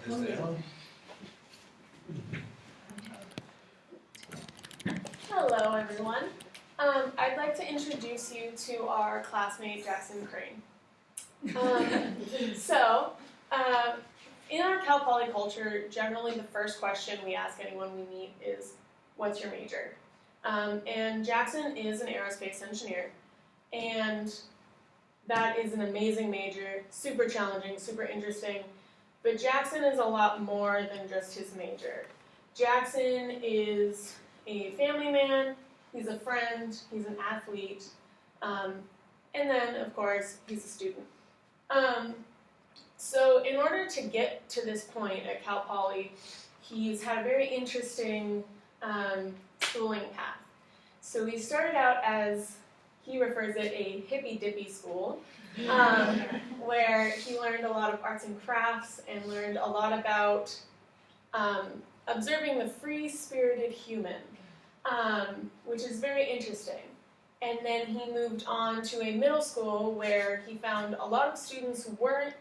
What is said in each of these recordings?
Hello, everyone. I'd like to introduce you to our classmate, Jackson Crane. In our Cal Poly culture, generally the first question we ask anyone we meet is, what's your major? And Jackson is an aerospace engineer, and that is an amazing major, super challenging, super interesting, but Jackson is a lot more than just his major. Jackson is a family man, he's a friend, he's an athlete, and then, of course, he's a student. So in order to get to this point at Cal Poly, he's had a very interesting schooling path. So he started out as, he refers it, a hippy-dippy school, where he learned a lot of arts and crafts and learned a lot about observing the free-spirited human, which is very interesting. And then he moved on to a middle school where he found a lot of students who weren't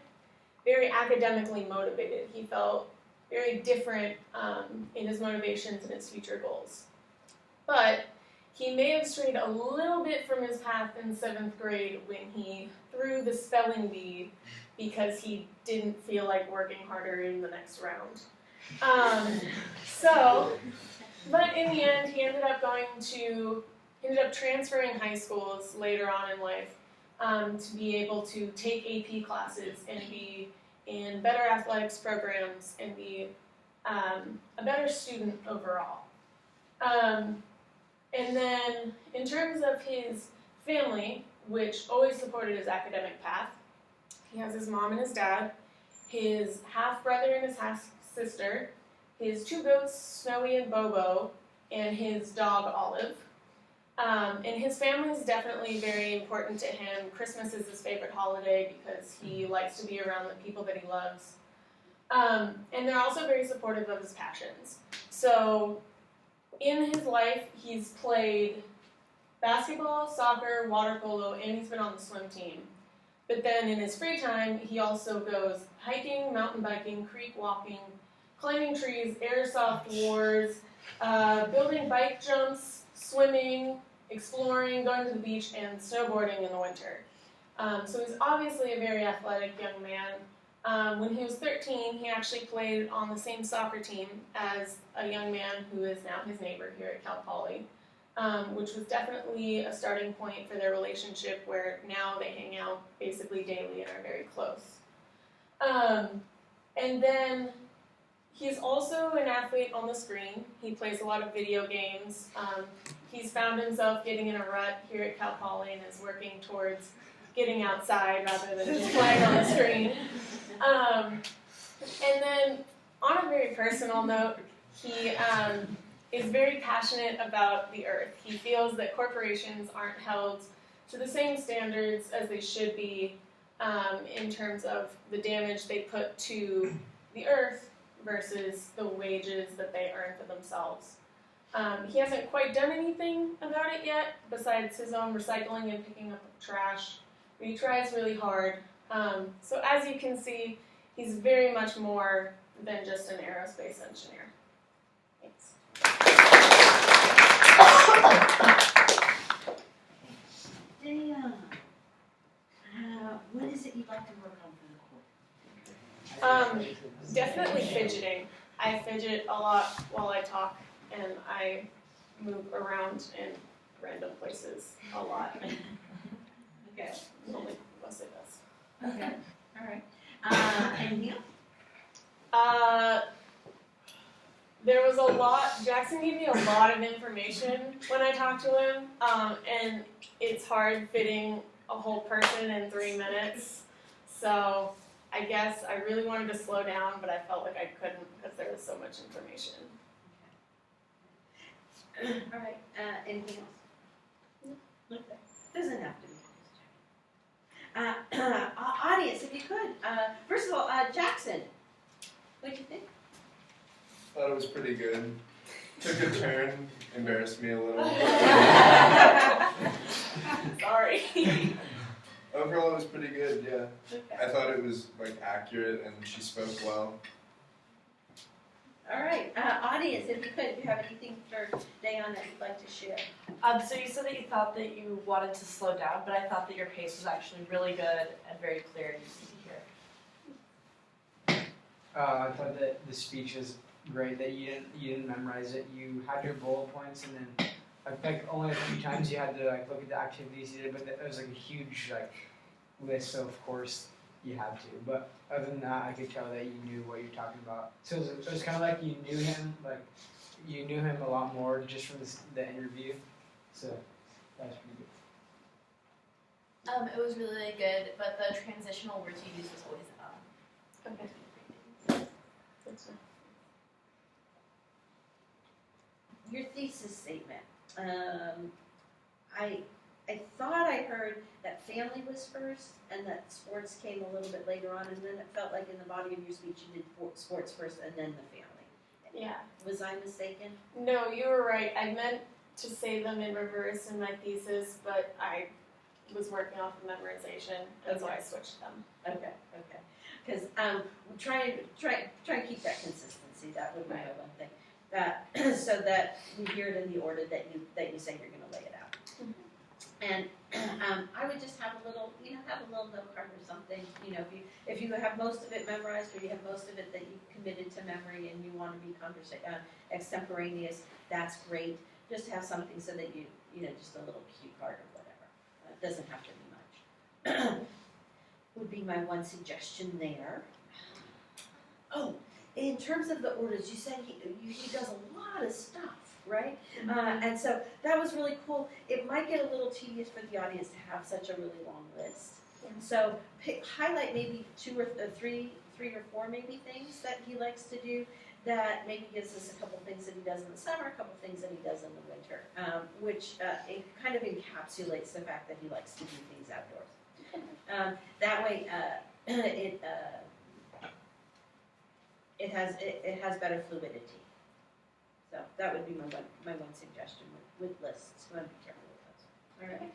very academically motivated. He felt very different in his motivations and his future goals. But he may have strayed a little bit from his path in 7th grade when he threw the spelling bee because he didn't feel like working harder in the next round. But in the end, he ended up transferring high schools later on in life to be able to take AP classes and be in better athletics programs and be a better student overall. And then in terms of his family, which always supported his academic path, he has his mom and his dad, his half-brother and his half-sister, his 2 goats, Snowy and Bobo, and his dog, Olive. And his family is definitely very important to him. Christmas is his favorite holiday because he likes to be around the people that he loves. And they're also very supportive of his passions. So in his life, he's played basketball, soccer, water polo, and he's been on the swim team. But then in his free time, he also goes hiking, mountain biking, creek walking, climbing trees, airsoft wars, building bike jumps, swimming, exploring, going to the beach, and snowboarding in the winter. So he's obviously a very athletic young man. When he was 13, he actually played on the same soccer team as a young man who is now his neighbor here at Cal Poly, which was definitely a starting point for their relationship where now they hang out basically daily and are very close. And then he's also an athlete on the screen. He plays a lot of video games. He's found himself getting in a rut here at Cal Poly and is working towards getting outside rather than just playing on the screen. And then, on a very personal note, he is very passionate about the earth. He feels that corporations aren't held to the same standards as they should be in terms of the damage they put to the earth versus the wages that they earn for themselves. He hasn't quite done anything about it yet, besides his own recycling and picking up trash, but he tries really hard. So as you can see, he's very much more than just an aerospace engineer. Thanks. Diana, what is it you'd like to work on for the court? Definitely fidgeting. I fidget a lot while I talk, and I move around in random places a lot. Okay. Only mostly this. Okay. All right. And you? There was a lot, Jackson gave me a lot of information when I talked to him, and it's hard fitting a whole person in 3 minutes, so I guess I really wanted to slow down, but I felt like I couldn't because there was so much information. Okay. All right. Anything else? No. Okay. Doesn't have to be. Audience, if you could. First of all, Jackson, what did you think? Thought it was pretty good. Took a turn, embarrassed me a little. Sorry. Overall, it was pretty good, yeah. Okay. I thought it was like accurate and she spoke well. All right, audience, if you could, if you have anything for Dayon that you'd like to share. So you said that you thought that you wanted to slow down, but I thought that your pace was actually really good and very clear and easy to hear. I thought that the speech was great. That you didn't memorize it. You had your bullet points, and then like only a few times you had to like look at the activities you did. But it was like a huge like list. So of course you had to. But other than that, I could tell that you knew what you're talking about. So it was kind of like you knew him. Like you knew him a lot more just from the interview. So that was pretty good. It was really, really good, but the transitional words you used was always Okay. Good stuff. Your thesis statement. I thought I heard that family was first and that sports came a little bit later on, and then it felt like in the body of your speech you did sports first and then the family. Yeah. Was I mistaken? No, you were right. I meant to say them in reverse in my thesis, but I was working off of memorization, and so I switched them. Okay. Because try and keep that consistency. That would be my one thing. So that we hear it in the order that you say you're going to lay it out. Mhm. And I would just have a little note card or something. If you have most of it memorized, or you have most of it that you committed to memory, and you want to be extemporaneous, that's great. Just have something so that you just a little cue card or whatever. It doesn't have to be much. Would be my one suggestion there. Oh, in terms of the orders, you said he does a lot of stuff, right? And so that was really cool. It might get a little tedious for the audience to have such a really long list. So highlight maybe 2 or 3 or 4 maybe things that he likes to do. That maybe gives us a couple things that he does in the summer, a couple things that he does in the winter, which it kind of encapsulates the fact that he likes to do things outdoors. That way, it has better fluidity. So that would be my one suggestion with lists. So I'd be careful with those. All right.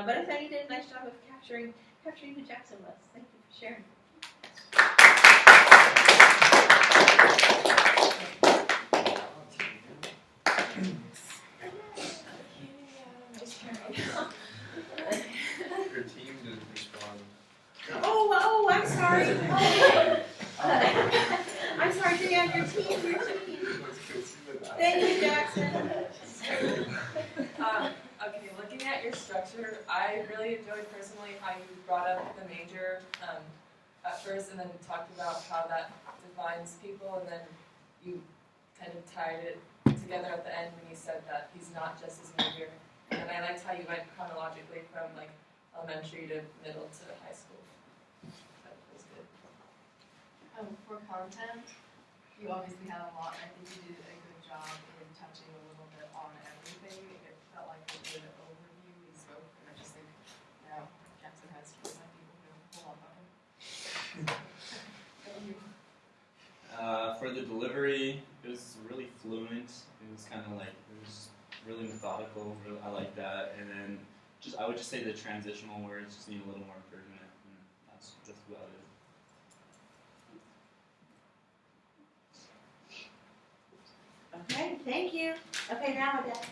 But I thought you did a nice job of capturing who Jackson was. Thank you for sharing. Your team didn't respond. Oh, I'm sorry. I'm sorry, Dan, your team. Thank you, Jackson. Okay, looking at your structure, I really enjoyed personally how you brought up the major at first, and then talked about how that defines people, and then you kind of tied it together at the end when you said that he's not just his major. And I liked how you went chronologically from like elementary to middle to high school. That was good. For content, you obviously had a lot. I think you did a good job in touching a little bit on everything. It felt like a good overview. We spoke, and I just think, Jackson has to my people who pull up on him. For the delivery, it was really fluent. It was kind of like, it was really methodical. I like that. And then I would just say the transitional words just need a little more improvement. And that's about it. Okay, thank you. Okay, now Adele.